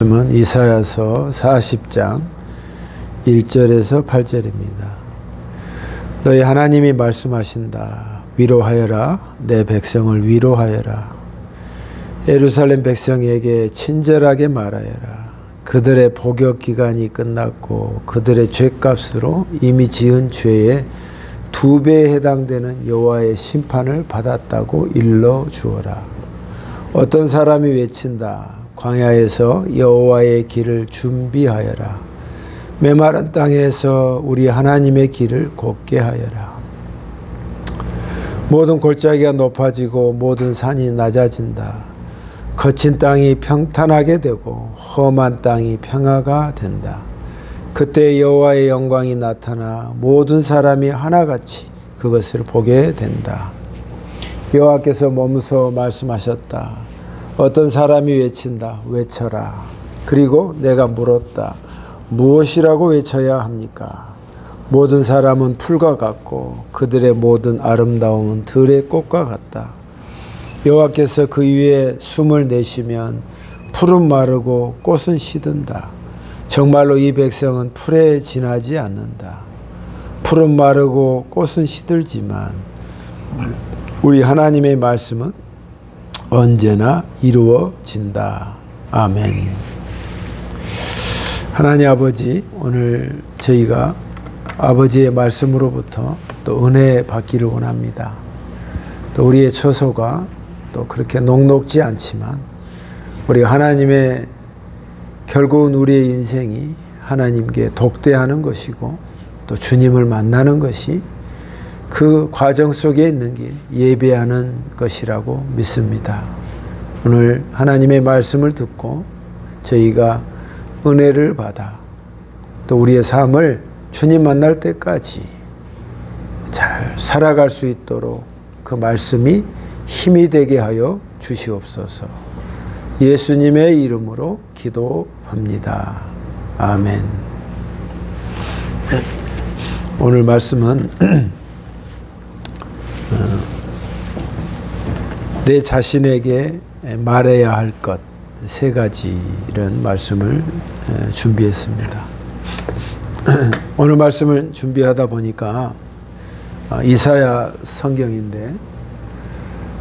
말씀은 이사야서 40장 1절에서 8절입니다. 너희 하나님이 말씀하신다. 위로하여라. 내 백성을 위로하여라. 예루살렘 백성에게 친절하게 말하여라. 그들의 복역 기간이 끝났고 그들의 죄값으로 이미 지은 죄의 2배에 해당되는 여호와의 심판을 받았다고 일러 주어라. 어떤 사람이 외친다. 광야에서 여호와의 길을 준비하여라. 메마른 땅에서 우리 하나님의 길을 곱게 하여라. 모든 골짜기가 높아지고 모든 산이 낮아진다. 거친 땅이 평탄하게 되고 험한 땅이 평화가 된다. 그때 여호와의 영광이 나타나 모든 사람이 하나같이 그것을 보게 된다. 여호와께서 몸소 말씀하셨다. 어떤 사람이 외친다. 외쳐라. 그리고 내가 물었다. 무엇이라고 외쳐야 합니까? 모든 사람은 풀과 같고 그들의 모든 아름다움은 들의 꽃과 같다. 여호와께서 그 위에 숨을 내쉬면 풀은 마르고 꽃은 시든다. 정말로 이 백성은 풀에 지나지 않는다. 풀은 마르고 꽃은 시들지만 우리 하나님의 말씀은 언제나 이루어진다. 아멘. 하나님 아버지, 오늘 저희가 아버지의 말씀으로부터 또 은혜 받기를 원합니다. 또 우리의 처소가 또 그렇게 녹록지 않지만 우리가 하나님의 결국은 우리의 인생이 하나님께 독대하는 것이고 또 주님을 만나는 것이 그 과정 속에 있는 게 예배하는 것이라고 믿습니다. 오늘 하나님의 말씀을 듣고 저희가 은혜를 받아 또 우리의 삶을 주님 만날 때까지 잘 살아갈 수 있도록 그 말씀이 힘이 되게 하여 주시옵소서. 예수님의 이름으로 기도합니다. 아멘. 오늘 말씀은 내 자신에게 말해야 할 것 3가지 이런 말씀을 준비했습니다. 오늘 말씀을 준비하다 보니까 이사야 성경인데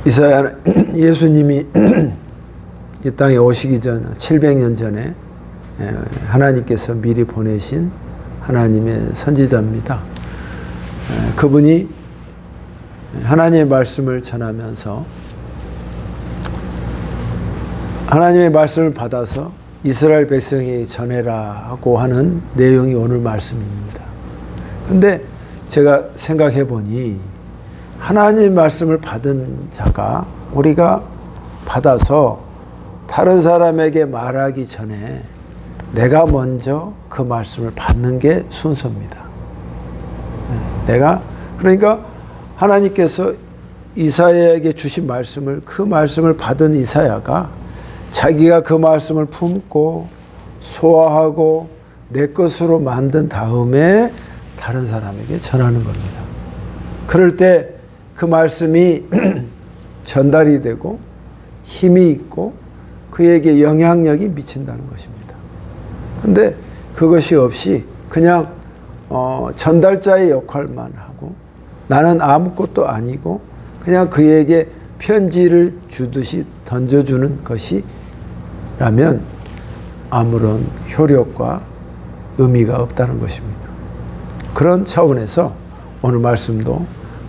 이사야는 예수님이 이 땅에 오시기 전 700년 전에 하나님께서 미리 보내신 하나님의 선지자입니다. 그분이 하나님의 말씀을 전하면서 하나님의 말씀을 받아서 이스라엘 백성에게 전해라고 하는 내용이 오늘 말씀입니다. 근데 제가 생각해 보니 하나님의 말씀을 받은 자가 우리가 받아서 다른 사람에게 말하기 전에 내가 먼저 그 말씀을 받는 게 순서입니다. 그러니까 하나님께서 이사야에게 주신 말씀을 그 말씀을 받은 이사야가 자기가 그 말씀을 품고 소화하고 내 것으로 만든 다음에 다른 사람에게 전하는 겁니다. 그럴 때 그 말씀이 전달이 되고 힘이 있고 그에게 영향력이 미친다는 것입니다. 그런데 그것이 없이 그냥 전달자의 역할만 하고 나는 아무것도 아니고 그냥 그에게 편지를 주듯이 던져주는 것이라면 아무런 효력과 의미가 없다는 것입니다. 그런 차원에서 오늘 말씀도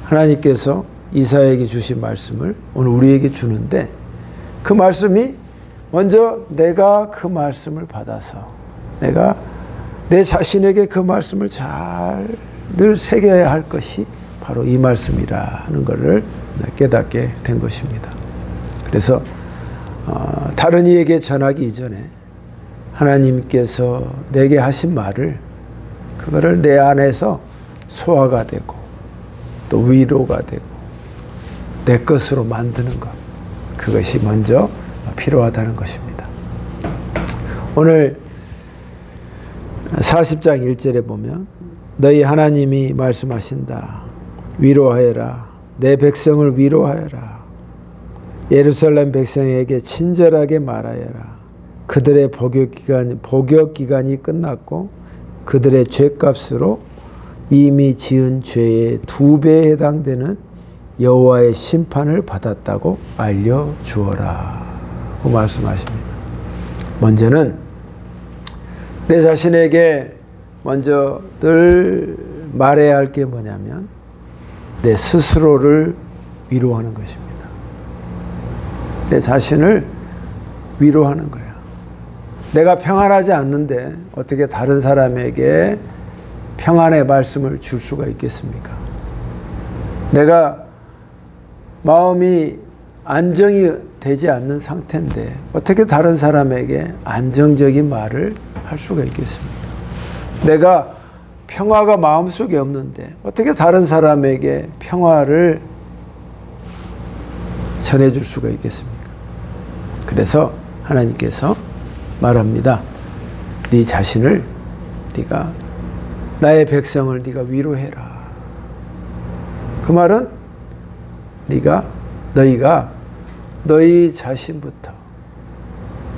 하나님께서 이사야에게 주신 말씀을 오늘 우리에게 주는데 그 말씀이 먼저 내가 그 말씀을 받아서 내가 내 자신에게 그 말씀을 잘 늘 새겨야 할 것이 바로 이 말씀이라는 것을 깨닫게 된 것입니다. 그래서 다른 이에게 전하기 이전에 하나님께서 내게 하신 말을 그거를 내 안에서 소화가 되고 또 위로가 되고 내 것으로 만드는 것, 그것이 먼저 필요하다는 것입니다. 오늘 40장 1절에 보면 너희 하나님이 말씀하신다. 위로하여라. 내 백성을 위로하여라. 예루살렘 백성에게 친절하게 말하여라. 그들의 복역 기간이 끝났고 그들의 죄값으로 이미 지은 죄의 2배에 해당되는 여호와의 심판을 받았다고 알려주어라 고 말씀하십니다. 먼저는 내 자신에게 먼저 늘 말해야 할 게 뭐냐면 내 스스로를 위로하는 것입니다. 내 자신을 위로하는 거야. 내가 평안하지 않는데 어떻게 다른 사람에게 평안의 말씀을 줄 수가 있겠습니까? 내가 마음이 안정이 되지 않는 상태인데 어떻게 다른 사람에게 안정적인 말을 할 수가 있겠습니까? 내가 평화가 마음속에 없는데 어떻게 다른 사람에게 평화를 전해줄 수가 있겠습니까? 그래서 하나님께서 말합니다. 네 자신을 네가 나의 백성을 네가 위로해라. 그 말은 너희가 너희 자신부터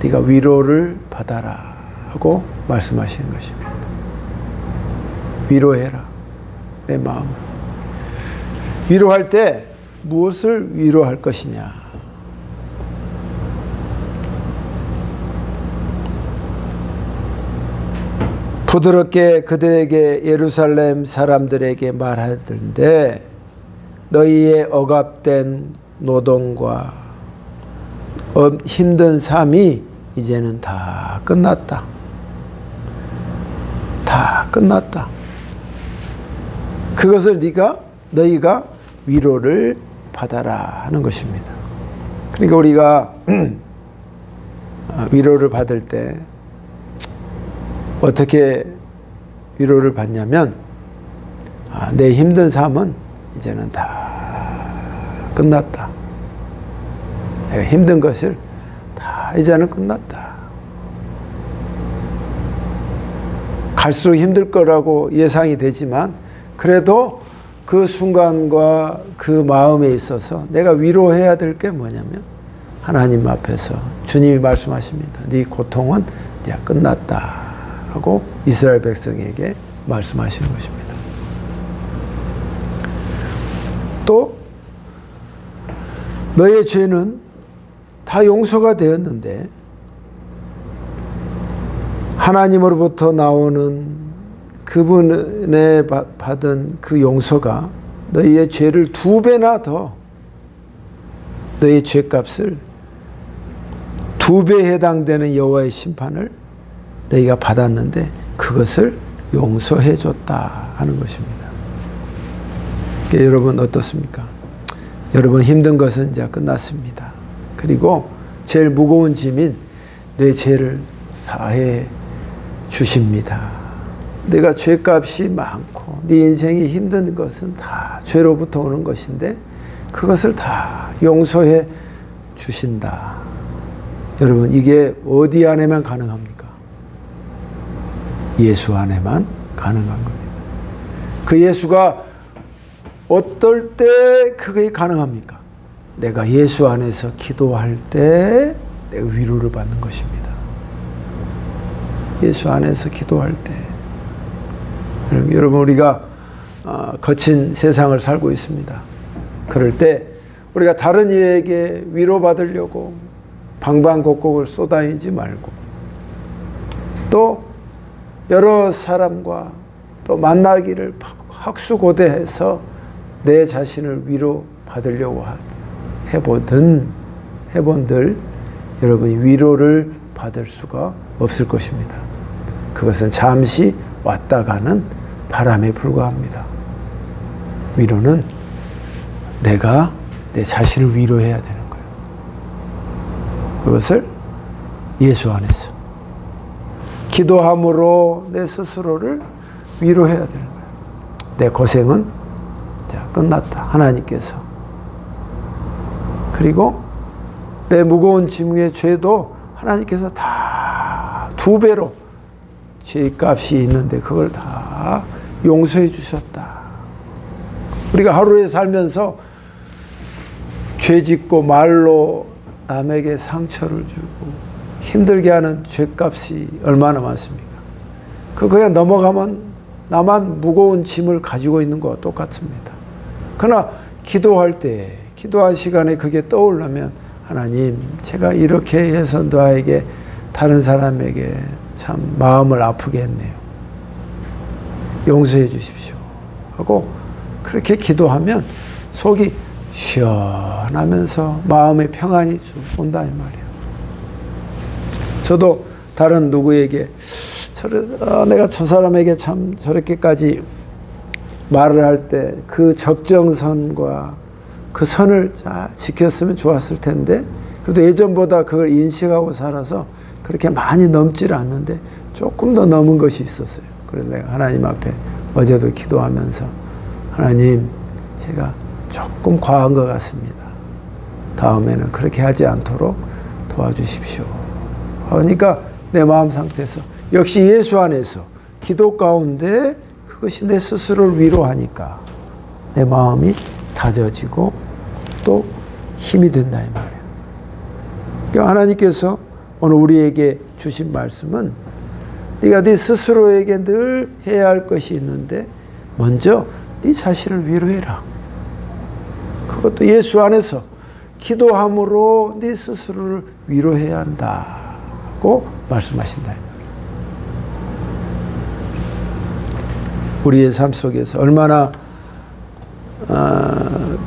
네가 위로를 받아라 하고 말씀하시는 것입니다. 위로해라. 내 마음을. 위로할 때 무엇을 위로할 것이냐? 부드럽게 그들에게 예루살렘 사람들에게 말하던대 너희의 억압된 노동과 힘든 삶이 이제는 다 끝났다. 다 끝났다. 그것을 너희가 위로를 받아라 하는 것입니다. 그러니까 우리가 위로를 받을 때 어떻게 위로를 받냐면 내 힘든 삶은 이제는 다 끝났다. 내가 힘든 것을 다 이제는 끝났다. 갈수록 힘들 거라고 예상이 되지만 그래도 그 순간과 그 마음에 있어서 내가 위로해야 될 게 뭐냐면 하나님 앞에서 주님이 말씀하십니다. 네 고통은 이제 끝났다 하고 이스라엘 백성에게 말씀하시는 것입니다. 또 너의 죄는 다 용서가 되었는데 하나님으로부터 나오는 그분의 받은 그 용서가 너희의 죄를 2배나 더 너희의 죄값을 2배에 해당되는 여호와의 심판을 너희가 받았는데 그것을 용서해 줬다 하는 것입니다. 그러니까 여러분 어떻습니까? 여러분 힘든 것은 이제 끝났습니다. 그리고 제일 무거운 짐인 내 죄를 사해 주십니다. 내가 죄값이 많고 네 인생이 힘든 것은 다 죄로부터 오는 것인데 그것을 다 용서해 주신다. 여러분 이게 어디 안에만 가능합니까? 예수 안에만 가능한 겁니다. 그 예수가 어떨 때 그게 가능합니까? 내가 예수 안에서 기도할 때 내가 위로를 받는 것입니다. 예수 안에서 기도할 때. 여러분 우리가 거친 세상을 살고 있습니다. 그럴 때 우리가 다른 이에게 위로받으려고 방방곡곡을 쏘다니지 말고 또 여러 사람과 또 만나기를 학수고대해서 내 자신을 위로받으려고 해본들 여러분이 위로를 받을 수가 없을 것입니다. 그것은 잠시 왔다 가는 바람에 불과합니다. 위로는 내가 내 자신을 위로해야 되는 거예요. 그것을 예수 안에서 기도함으로 내 스스로를 위로해야 되는 거예요. 내 고생은 자, 끝났다. 하나님께서. 그리고 내 무거운 짐의 죄도 하나님께서 다 2배로 죄값이 있는데 그걸 다 용서해 주셨다. 우리가 하루에 살면서 죄 짓고 말로 남에게 상처를 주고 힘들게 하는 죄값이 얼마나 많습니까? 그냥 넘어가면 나만 무거운 짐을 가지고 있는 것과 똑같습니다. 그러나 기도할 때, 기도할 시간에 그게 떠오르면 하나님, 제가 이렇게 해서 너에게 다른 사람에게 참 마음을 아프게 했네요. 용서해 주십시오. 하고 그렇게 기도하면 속이 시원하면서 마음의 평안이 온다 이 말이에요. 저도 다른 누구에게 내가 저 사람에게 참 저렇게까지 말을 할 때 그 적정선과 그 선을 잘 지켰으면 좋았을 텐데 그래도 예전보다 그걸 인식하고 살아서 그렇게 많이 넘질 않는데 조금 더 넘은 것이 있었어요. 그래서 내가 하나님 앞에 어제도 기도하면서 하나님, 제가 조금 과한 것 같습니다. 다음에는 그렇게 하지 않도록 도와주십시오. 그러니까 내 마음 상태에서 역시 예수 안에서 기도 가운데 그것이 내 스스로를 위로하니까 내 마음이 다져지고 또 힘이 된다 이 말이에요. 그러니까 하나님께서 오늘 우리에게 주신 말씀은 네가 네 스스로에게 늘 해야 할 것이 있는데 먼저 네 자신을 위로해라. 그것도 예수 안에서 기도함으로 네 스스로를 위로해야 한다고 말씀하신다. 우리의 삶 속에서 얼마나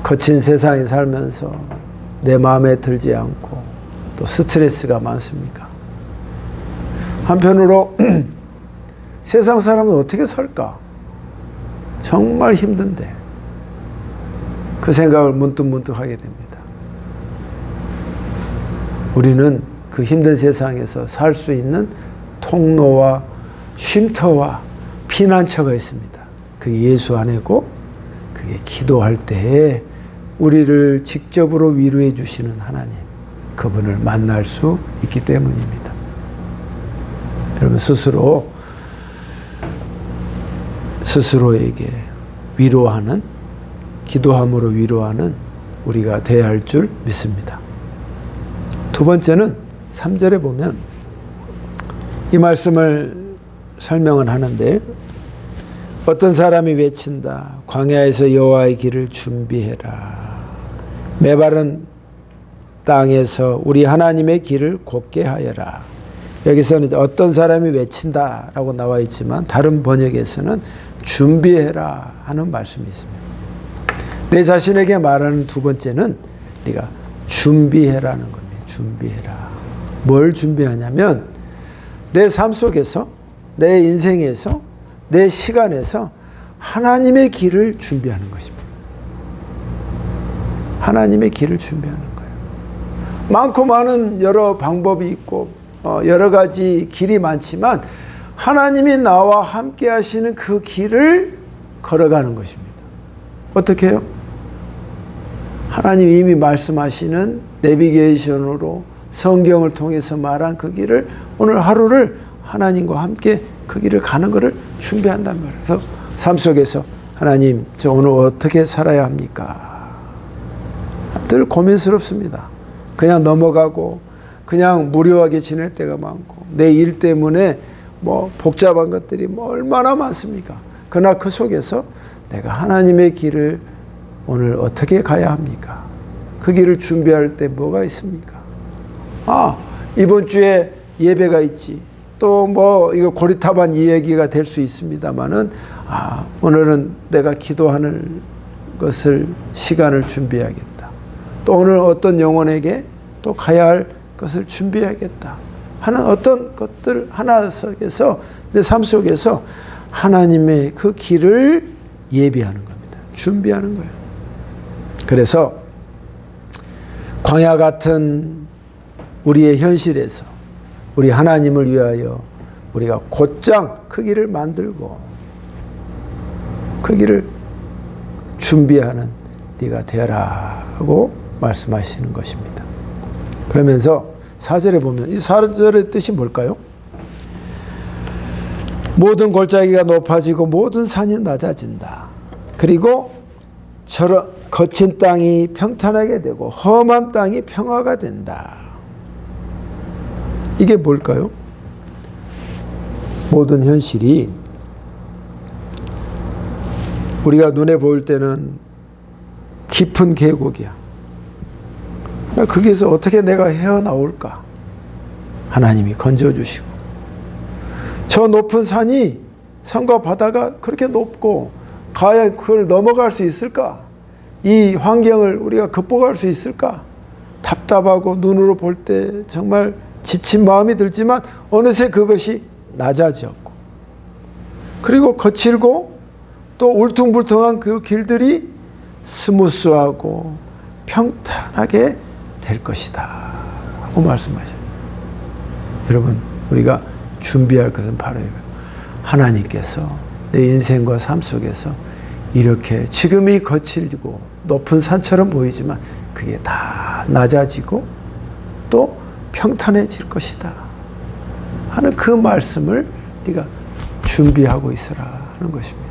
거친 세상에 살면서 내 마음에 들지 않고 또 스트레스가 많습니까? 한편으로 세상 사람은 어떻게 살까? 정말 힘든데 그 생각을 문득문득 하게 됩니다. 우리는 그 힘든 세상에서 살 수 있는 통로와 쉼터와 피난처가 있습니다. 그게 예수 안에고 그게 기도할 때에 우리를 직접으로 위로해 주시는 하나님, 그분을 만날 수 있기 때문입니다. 여러분 스스로에게 위로하는, 기도함으로 위로하는 우리가 되어야 할 줄 믿습니다. 두 번째는 3절에 보면 이 말씀을 설명을 하는데 어떤 사람이 외친다. 광야에서 여호와의 길을 준비해라. 메마른 땅에서 우리 하나님의 길을 곧게 하여라. 여기서는 어떤 사람이 외친다라고 나와 있지만 다른 번역에서는 준비해라 하는 말씀이 있습니다. 내 자신에게 말하는 두 번째는 네가 준비해라는 겁니다. 준비해라. 뭘 준비하냐면 내 삶 속에서, 내 인생에서, 내 시간에서 하나님의 길을 준비하는 것입니다. 하나님의 길을 준비하는 거예요. 많고 많은 여러 방법이 있고 여러 가지 길이 많지만 하나님이 나와 함께 하시는 그 길을 걸어가는 것입니다. 어떻게 해요? 하나님이 이미 말씀하시는 내비게이션으로 성경을 통해서 말한 그 길을 오늘 하루를 하나님과 함께 그 길을 가는 것을 준비한단 말이에요. 그래서 삶 속에서 하나님, 저 오늘 어떻게 살아야 합니까? 늘 고민스럽습니다. 그냥 넘어가고 그냥 무료하게 지낼 때가 많고 내 일 때문에 복잡한 것들이 얼마나 많습니까? 그러나 그 속에서 내가 하나님의 길을 오늘 어떻게 가야 합니까? 그 길을 준비할 때 뭐가 있습니까? 이번 주에 예배가 있지. 또 이거 고리타반 이야기가 될 수 있습니다만은 오늘은 내가 기도하는 것을 시간을 준비해야겠다. 또 오늘 어떤 영혼에게 또 가야 할 것을 준비해야겠다 하는 어떤 것들 하나 속에서 내 삶 속에서 하나님의 그 길을 예비하는 겁니다. 준비하는 거예요. 그래서 광야 같은 우리의 현실에서 우리 하나님을 위하여 우리가 곧장 그 길을 만들고 그 길을 준비하는 네가 되어라 하고 말씀하시는 것입니다. 그러면서 4절에 보면 이 4절의 뜻이 뭘까요? 모든 골짜기가 높아지고 모든 산이 낮아진다. 그리고 저런 거친 땅이 평탄하게 되고 험한 땅이 평화가 된다. 이게 뭘까요? 모든 현실이 우리가 눈에 보일 때는 깊은 계곡이야. 거기에서 어떻게 내가 헤어나올까? 하나님이 건져주시고, 저 높은 산이, 산과 바다가 그렇게 높고 과연 그걸 넘어갈 수 있을까? 이 환경을 우리가 극복할 수 있을까? 답답하고 눈으로 볼 때 정말 지친 마음이 들지만 어느새 그것이 낮아졌고, 그리고 거칠고 또 울퉁불퉁한 그 길들이 스무스하고 평탄하게 될 것이다 하고 말씀하셔요. 여러분, 우리가 준비할 것은 바로 이거예요. 하나님께서 내 인생과 삶 속에서 이렇게 지금이 거칠고 높은 산처럼 보이지만 그게 다 낮아지고 또 평탄해질 것이다 하는 그 말씀을 네가 준비하고 있어라 하는 것입니다.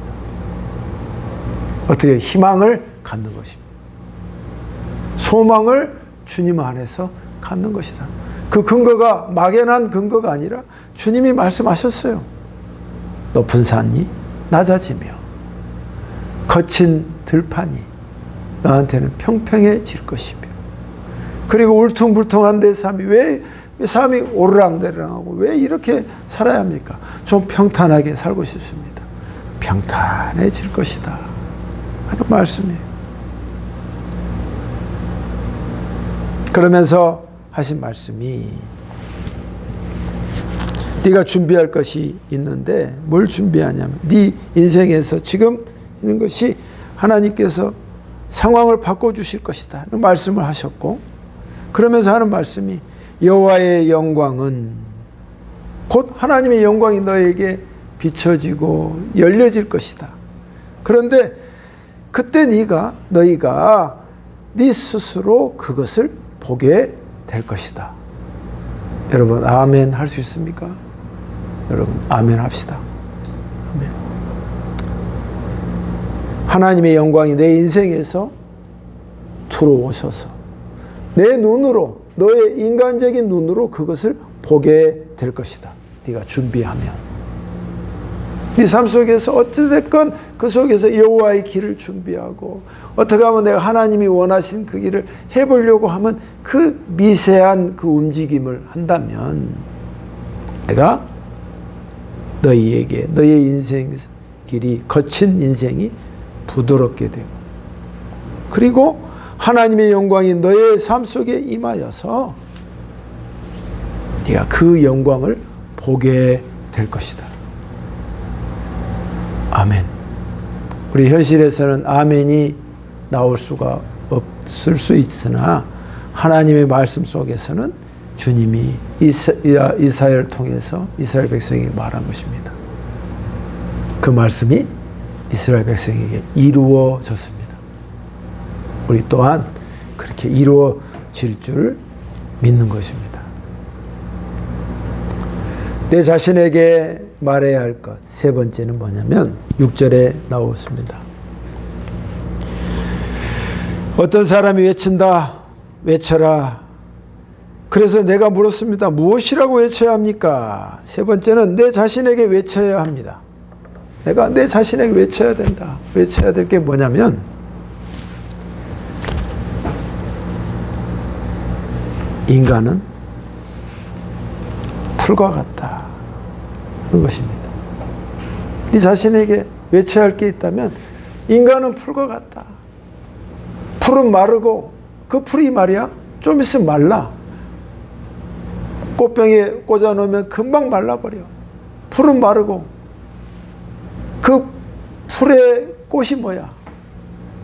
어떻게 희망을 갖는 것입니다. 소망을 주님 안에서 갖는 것이다. 그 근거가 막연한 근거가 아니라 주님이 말씀하셨어요. 높은 산이 낮아지며 거친 들판이 너한테는 평평해질 것이며, 그리고 울퉁불퉁한 내 삶이 왜 삶이 오르락내리락하고 왜 이렇게 살아야 합니까? 좀 평탄하게 살고 싶습니다. 평탄해질 것이다 하는 말씀이에요. 그러면서 하신 말씀이, 네가 준비할 것이 있는데 뭘 준비하냐면 네 인생에서 지금 있는 것이 하나님께서 상황을 바꿔주실 것이다 하는 말씀을 하셨고, 그러면서 하는 말씀이 여호와의 영광은, 곧 하나님의 영광이 너에게 비춰지고 열려질 것이다. 그런데 그때 너희가 네 스스로 그것을 보게 될 것이다. 여러분, 아멘 할 수 있습니까? 여러분, 아멘 합시다. 아멘. 하나님의 영광이 내 인생에서 들어오셔서 내 눈으로, 너의 인간적인 눈으로 그것을 보게 될 것이다. 네가 준비하면. 네 삶 속에서 어찌됐건 그 속에서 여호와의 길을 준비하고, 어떻게 하면 내가 하나님이 원하신 그 길을 해보려고 하면 그 미세한 그 움직임을 한다면 내가 너희에게 너의 인생 길이, 거친 인생이 부드럽게 되고, 그리고 하나님의 영광이 너의 삶 속에 임하여서 네가 그 영광을 보게 될 것이다. 아멘. 우리 현실에서는 아멘이 나올 수가 없을 수 있으나 하나님의 말씀 속에서는 주님이 이사야를 통해서 이스라엘 백성에게 말한 것입니다. 그 말씀이 이스라엘 백성에게 이루어졌습니다. 우리 또한 그렇게 이루어질 줄 믿는 것입니다. 내 자신에게 말해야 할 것, 세 번째는 뭐냐면 6절에 나오습니다. 어떤 사람이 외친다, 외쳐라. 그래서 내가 물었습니다. 무엇이라고 외쳐야 합니까? 세 번째는 내 자신에게 외쳐야 합니다. 내가 내 자신에게 외쳐야 된다. 외쳐야 될 게 뭐냐면, 인간은 풀과 같다 하는 것입니다. 네 자신에게 외쳐야 할 게 있다면 인간은 풀과 같다. 풀은 마르고 그 풀이 말이야 좀 있으면 말라. 꽃병에 꽂아 놓으면 금방 말라버려. 풀은 마르고 그 풀의 꽃이 뭐야?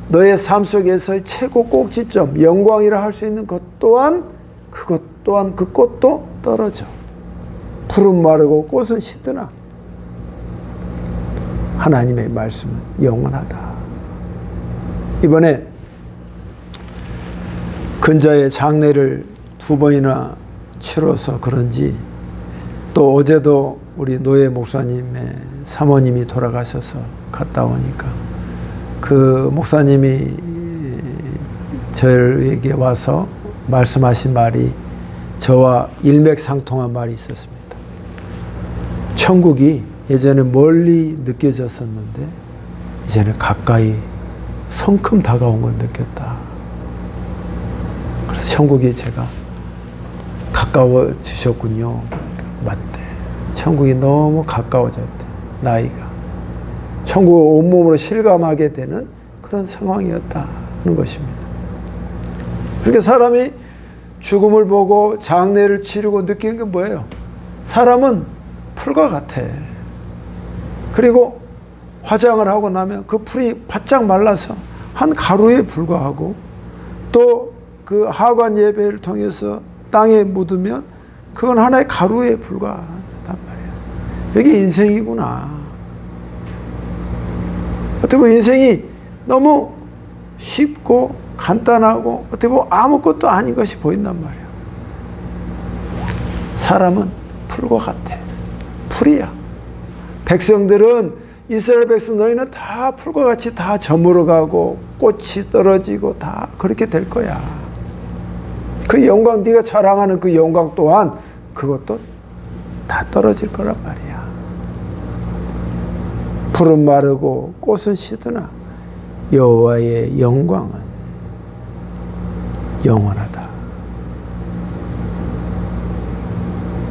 너의 삶 속에서의 최고 꼭지점, 영광이라 할 수 있는 것 또한, 그것 또한 그 꽃도 떨어져. 풀은 마르고 꽃은 시드나 하나님의 말씀은 영원하다. 이번에 근자의 장례를 2번이나 치러서 그런지, 또 어제도 우리 노예 목사님의 사모님이 돌아가셔서 갔다 오니까 그 목사님이 저에게 와서 말씀하신 말이 저와 일맥상통한 말이 있었습니다. 천국이 예전에 멀리 느껴졌었는데 이제는 가까이 성큼 다가온 걸 느꼈다. 그래서 천국이 제가 가까워지셨군요. 맞대. 천국이 너무 가까워졌대. 나이가. 천국을 온몸으로 실감하게 되는 그런 상황이었다 하는 것입니다. 그러니까 사람이 죽음을 보고 장례를 치르고 느끼는 게 뭐예요? 사람은 풀과 같아. 그리고 화장을 하고 나면 그 풀이 바짝 말라서 한 가루에 불과하고, 또 그 하관 예배를 통해서 땅에 묻으면 그건 하나의 가루에 불과하단 말이야. 여기 인생이구나. 어떻게 보면 인생이 너무 쉽고 간단하고 어떻게 보면 아무것도 아닌 것이 보인단 말이야. 사람은 풀과 같아. 풀이야. 백성들은, 이스라엘 백성 너희는 다 풀과 같이 다 저물어가고 꽃이 떨어지고 다 그렇게 될 거야. 그 영광, 네가 자랑하는 그 영광 또한 그것도 다 떨어질 거란 말이야. 풀은 마르고 꽃은 시드나 여호와의 영광은 영원하다.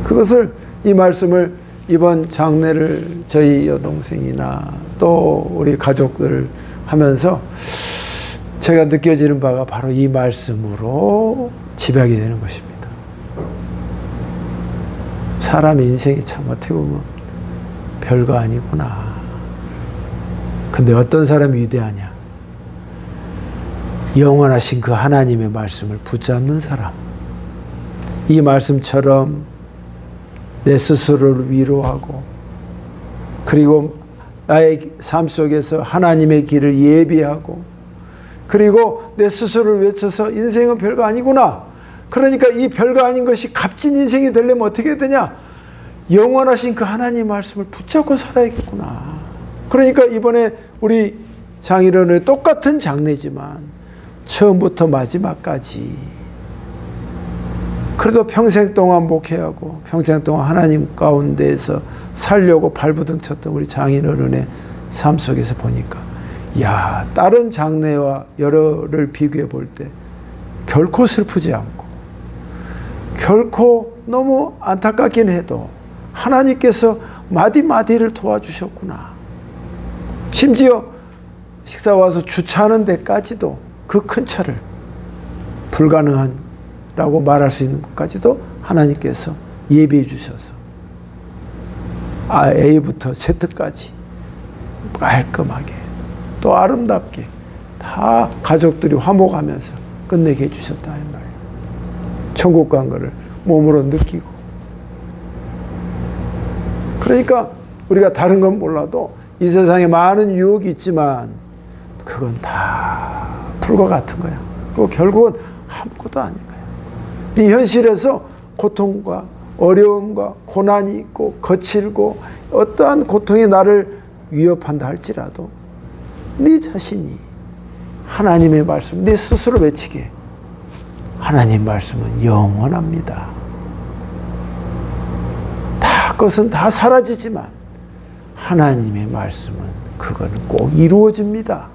그것을, 이 말씀을 이번 장례를 저희 여동생이나 또 우리 가족들 하면서 제가 느껴지는 바가 바로 이 말씀으로 지배하게 되는 것입니다. 사람의 인생이 참 어떻게 보면 별거 아니구나. 근데 어떤 사람이 위대하냐? 영원하신 그 하나님의 말씀을 붙잡는 사람. 이 말씀처럼 내 스스로를 위로하고, 그리고 나의 삶 속에서 하나님의 길을 예비하고, 그리고 내 스스로를 외쳐서 인생은 별거 아니구나. 그러니까 이 별거 아닌 것이 값진 인생이 되려면 어떻게 해야 되냐? 영원하신 그 하나님의 말씀을 붙잡고 살아야겠구나. 그러니까 이번에 우리 장일원의 똑같은 장례지만 처음부터 마지막까지 그래도 평생 동안 목회하고 평생 동안 하나님 가운데에서 살려고 발부둥 쳤던 우리 장인어른의 삶 속에서 보니까, 야, 다른 장례와 여러를 비교해 볼 때 결코 슬프지 않고, 결코 너무 안타깝긴 해도 하나님께서 마디마디를 도와주셨구나. 심지어 식사 와서 주차하는 데까지도 그 큰 차를 불가능한라고 말할 수 있는 것까지도 하나님께서 예비해 주셔서 A부터 Z까지 깔끔하게 또 아름답게 다 가족들이 화목하면서 끝내게 해주셨다 이 말이에요. 천국 간 거를 몸으로 느끼고. 그러니까 우리가 다른 건 몰라도 이 세상에 많은 유혹이 있지만 그건 다 풀과 같은 거야. 그리고 결국은 아무것도 아닌 거야. 네 현실에서 고통과 어려움과 고난이 있고 거칠고 어떠한 고통이 나를 위협한다 할지라도 네 자신이 하나님의 말씀, 네 스스로 외치게, 하나님 말씀은 영원합니다. 그것은 다 사라지지만 하나님의 말씀은 그건 꼭 이루어집니다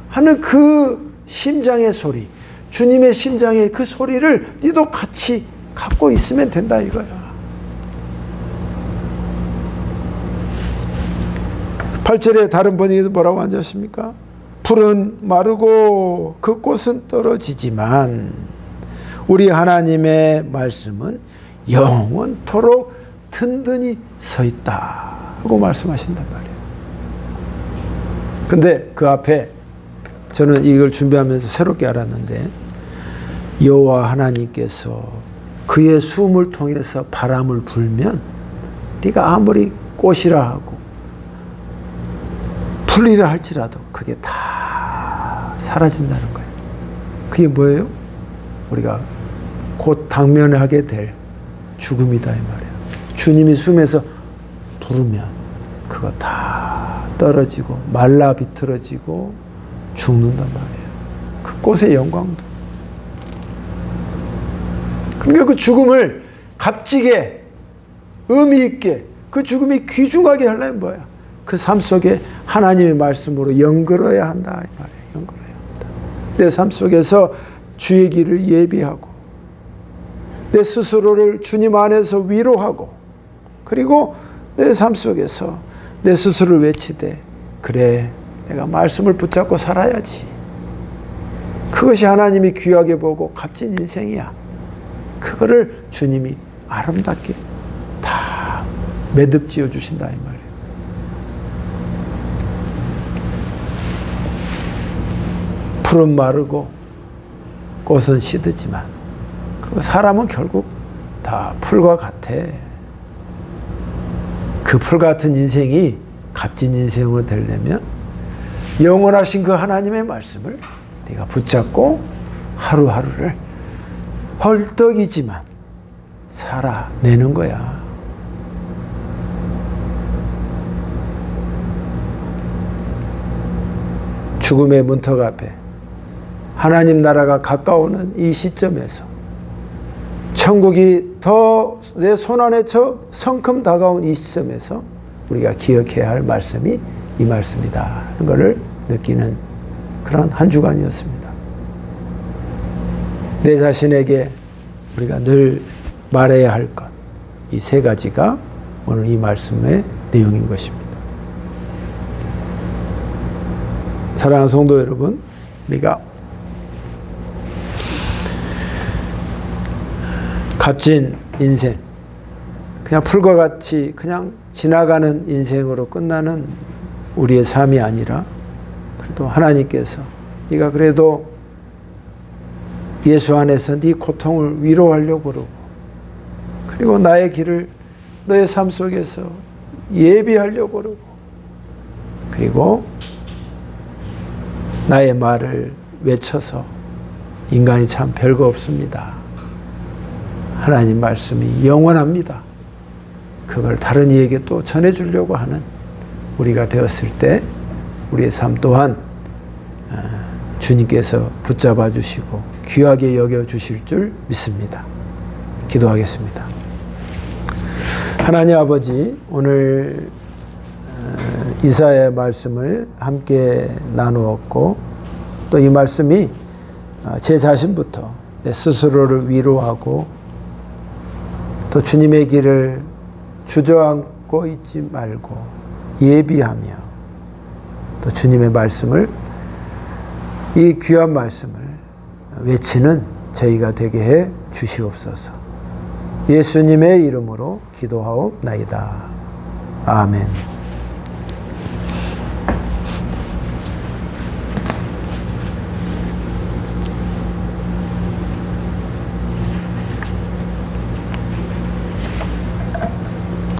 하는 그 심장의 소리, 주님의 심장의 그 소리를 니도 같이 갖고 있으면 된다 이거야. 8절에 다른 번역에도 뭐라고 앉았습니까? 풀은 마르고 그 꽃은 떨어지지만 우리 하나님의 말씀은 영원토록 든든히 서 있다 하고 말씀하신단 말이에요. 근데 그 앞에 저는 이걸 준비하면서 새롭게 알았는데, 여호와 하나님께서 그의 숨을 통해서 바람을 불면 네가 아무리 꽃이라 하고 풀이라 할지라도 그게 다 사라진다는 거예요. 그게 뭐예요? 우리가 곧 당면하게 될 죽음이다 이 말이에요. 주님이 숨에서 부르면 그거 다 떨어지고 말라 비틀어지고 죽는단 말이에요. 그 꽃의 영광도. 그러니까 그 죽음을 값지게 의미 있게 그 죽음이 귀중하게 하려면 뭐야? 그 삶 속에 하나님의 말씀으로 연결해야 한다 이 말이에요. 연결해야 한다. 내 삶 속에서 주의 길을 예비하고 내 스스로를 주님 안에서 위로하고 그리고 내 삶 속에서 내 스스로를 외치되 그래 내가 말씀을 붙잡고 살아야지. 그것이 하나님이 귀하게 보고 값진 인생이야. 그거를 주님이 아름답게 다 매듭지어 주신다 이 말이에요. 풀은 마르고 꽃은 시드지만 그리고 사람은 결국 다 풀과 같아. 그 풀 같은 인생이 값진 인생으로 되려면 영원하신 그 하나님의 말씀을 네가 붙잡고 하루하루를 헐떡이지만 살아내는 거야. 죽음의 문턱 앞에 하나님 나라가 가까우는 이 시점에서 천국이 더 내 손안에 성큼 다가온 이 시점에서 우리가 기억해야 할 말씀이 이 말씀이다 하는 것을 느끼는 그런 한 주간이었습니다. 내 자신에게 우리가 늘 말해야 할 것, 이 세 가지가 오늘 이 말씀의 내용인 것입니다. 사랑하는 성도 여러분, 우리가 값진 인생, 그냥 풀과 같이 그냥 지나가는 인생으로 끝나는 우리의 삶이 아니라 그래도 하나님께서 네가 그래도 예수 안에서 네 고통을 위로하려고 그러고 그리고 나의 길을 너의 삶 속에서 예비하려고 그러고 그리고 나의 말을 외쳐서 인간이 참 별거 없습니다. 하나님 말씀이 영원합니다. 그걸 다른 이에게 또 전해주려고 하는 우리가 되었을 때 우리의 삶 또한 주님께서 붙잡아 주시고 귀하게 여겨주실 줄 믿습니다. 기도하겠습니다. 하나님 아버지, 오늘 이사야의 말씀을 함께 나누었고 또 이 말씀이 제 자신부터 내 스스로를 위로하고 또 주님의 길을 주저앉고 있지 말고 예비하며 또 주님의 말씀을 이 귀한 말씀을 외치는 저희가 되게 해 주시옵소서. 예수님의 이름으로 기도하옵나이다. 아멘.